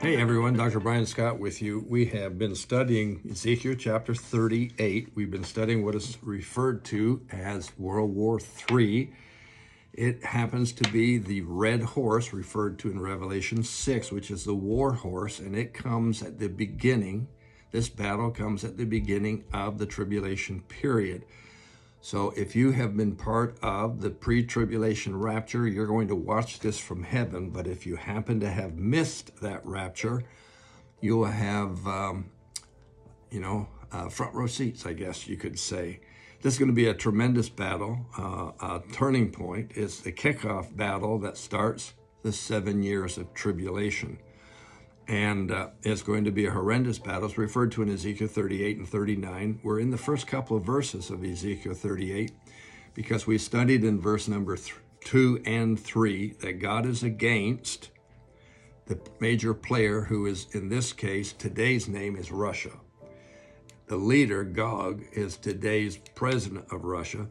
Hey everyone, Dr. Brian Scott with you. We have been studying Ezekiel chapter 38. We've been studying what is referred to as World War III. It happens to be the red horse referred to in Revelation 6, which is the war horse, and it comes at the beginning. This battle comes at the beginning of the tribulation period. So if you have been part of the pre-tribulation rapture, you're going to watch this from heaven. But if you happen to have missed that rapture, you'll have, front row seats, I guess you could say. This is going to be a tremendous battle. A turning point is the kickoff battle that starts the 7 years of tribulation. And it's going to be a horrendous battle. It's referred to in Ezekiel 38 and 39. We're in the first couple of verses of Ezekiel 38 because we studied in verse number 2 and 3 that God is against the major player, who is, in this case, today's name is Russia. The leader, Gog, is today's president of Russia.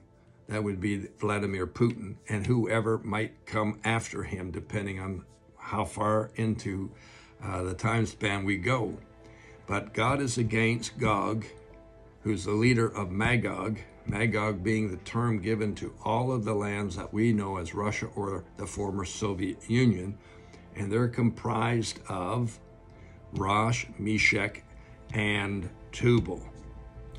That would be Vladimir Putin, and whoever might come after him, depending on how far into the time span we go. But God is against Gog, who's the leader of Magog, Magog being the term given to all of the lands that we know as Russia or the former Soviet Union. And they're comprised of Rosh, Meshech, and Tubal.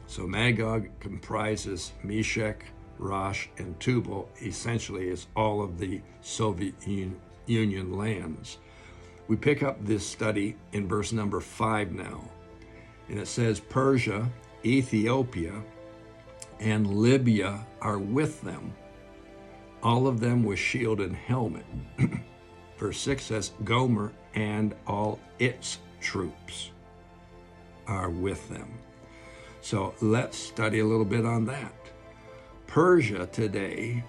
So Magog comprises Meshech, Rosh, and Tubal. Essentially, is all of the Soviet Union lands. We pick up this study in verse number 5 now. And it says, Persia, Ethiopia, and Libya are with them, all of them with shield and helmet. Verse 6 says, Gomer and all its troops are with them. So let's study a little bit on that. Persia today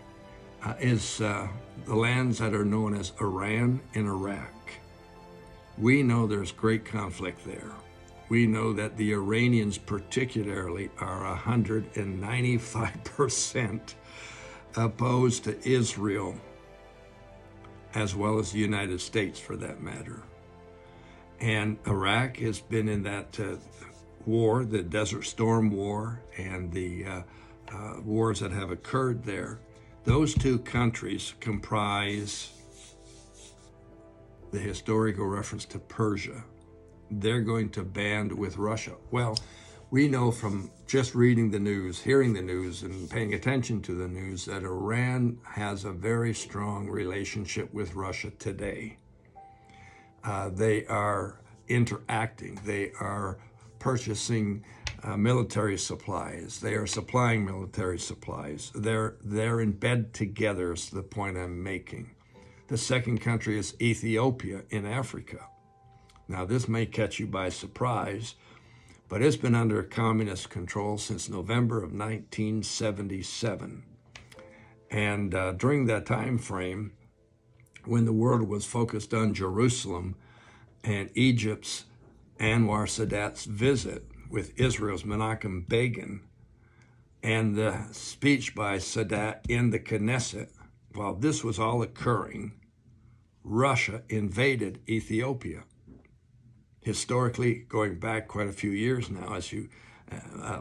is the lands that are known as Iran and Iraq. We know there's great conflict there. We know that the Iranians particularly are 195% opposed to Israel, as well as the United States for that matter. And Iraq has been in that war, the Desert Storm War, and the wars that have occurred there. Those two countries comprise the historical reference to Persia. They're going to band with Russia. Well, we know from just reading the news, hearing the news, and paying attention to the news that Iran has a very strong relationship with Russia today. They are interacting. They are purchasing military supplies. They are supplying military supplies. They're in bed together is the point I'm making. The second country is Ethiopia in Africa. Now, this may catch you by surprise, but it's been under communist control since November of 1977. And during that time frame, when the world was focused on Jerusalem and Egypt's Anwar Sadat's visit with Israel's Menachem Begin and the speech by Sadat in the Knesset, while this was all occurring, Russia invaded Ethiopia. Historically, going back quite a few years now, as you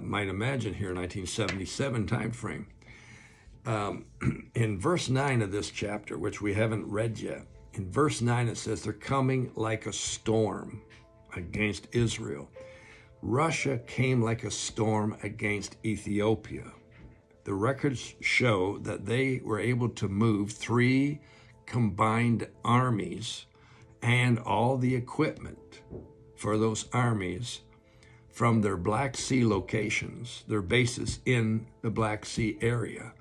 might imagine here, 1977 timeframe. In verse 9 of this chapter, which we haven't read yet, in verse 9 it says they're coming like a storm against Israel. Russia came like a storm against Ethiopia. The records show that they were able to move 3 combined armies and all the equipment for those armies from their Black Sea locations, their bases in the Black Sea area.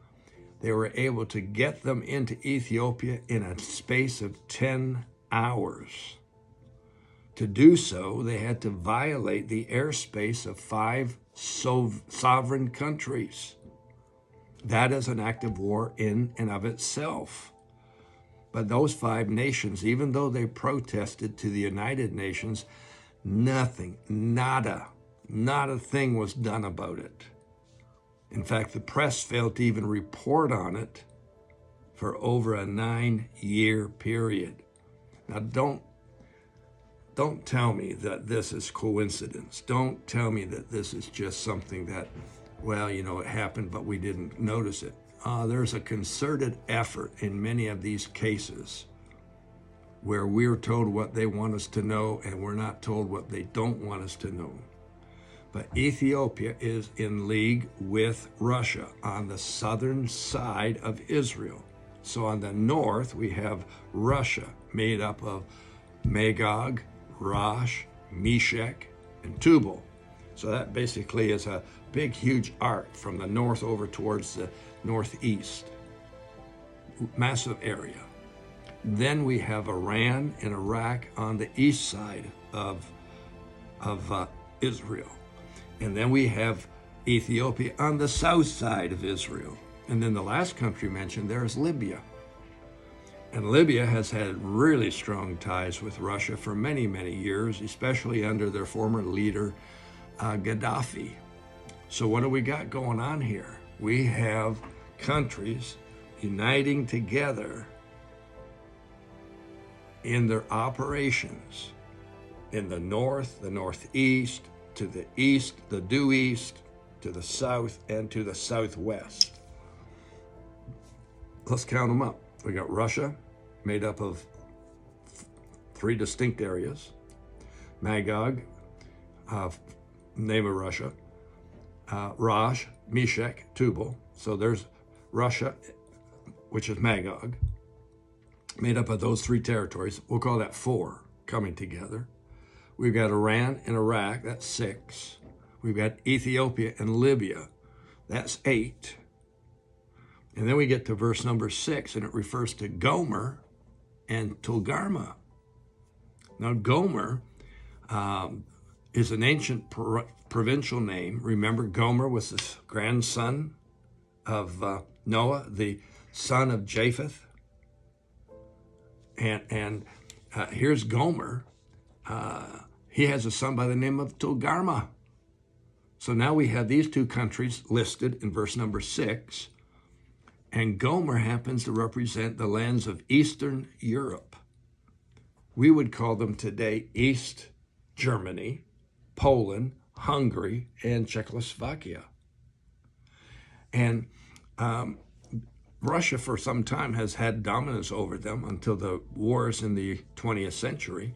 They were able to get them into Ethiopia in a space of 10 hours. To do so, they had to violate the airspace of 5 sovereign countries. That is an act of war in and of itself. But those 5 nations, even though they protested to the United Nations, nothing, nada, not a thing was done about it. In fact, the press failed to even report on it for over a 9-year period. Now, don't don't tell me that this is coincidence. Don't tell me that this is just something that, well, you know, it happened, but we didn't notice it. There's a concerted effort in many of these cases where we're told what they want us to know and we're not told what they don't want us to know. But Ethiopia is in league with Russia on the southern side of Israel. So on the north, we have Russia made up of Magog, Rosh, Meshech, and Tubal. So that basically is a big, huge arc from the north over towards the northeast. Massive area. Then we have Iran and Iraq on the east side of Israel. And then we have Ethiopia on the south side of Israel. And then the last country mentioned there is Libya. And Libya has had really strong ties with Russia for many, many years, especially under their former leader, Gaddafi. So what do we got going on here? We have countries uniting together in their operations in the north, the northeast, to the east, the due east, to the south, and to the southwest. Let's count them up. We got Russia, made up of 3 distinct areas. Magog, name of Russia. Rosh, Meshech, Tubal. So there's Russia, which is Magog, made up of those 3 territories. We'll call that 4 coming together. We've got Iran and Iraq, that's 6. We've got Ethiopia and Libya, that's 8. And then we get to verse number 6, and it refers to Gomer and Togarmah. Now, Gomer is an ancient provincial name. Remember, Gomer was the grandson of Noah, the son of Japheth. And here's Gomer. He has a son by the name of Togarmah. So now we have these 2 countries listed in verse number 6. And Gomer happens to represent the lands of Eastern Europe. We would call them today East Germany, Poland, Hungary, and Czechoslovakia. And Russia for some time has had dominance over them until the wars in the 20th century.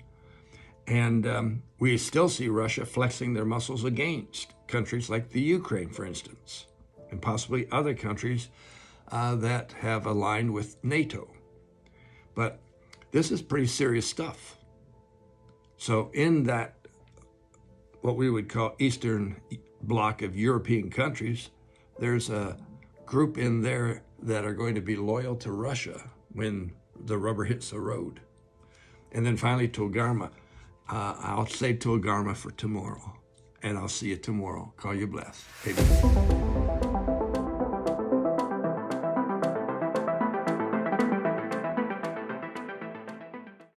And we still see Russia flexing their muscles against countries like the Ukraine, for instance, and possibly other countries that have aligned with NATO. But this is pretty serious stuff. So in that, what we would call Eastern Bloc of European countries, there's a group in there that are going to be loyal to Russia when the rubber hits the road. And then finally, Togarmah. I'll say Togarmah for tomorrow, and I'll see you tomorrow. Call you blessed. Amen.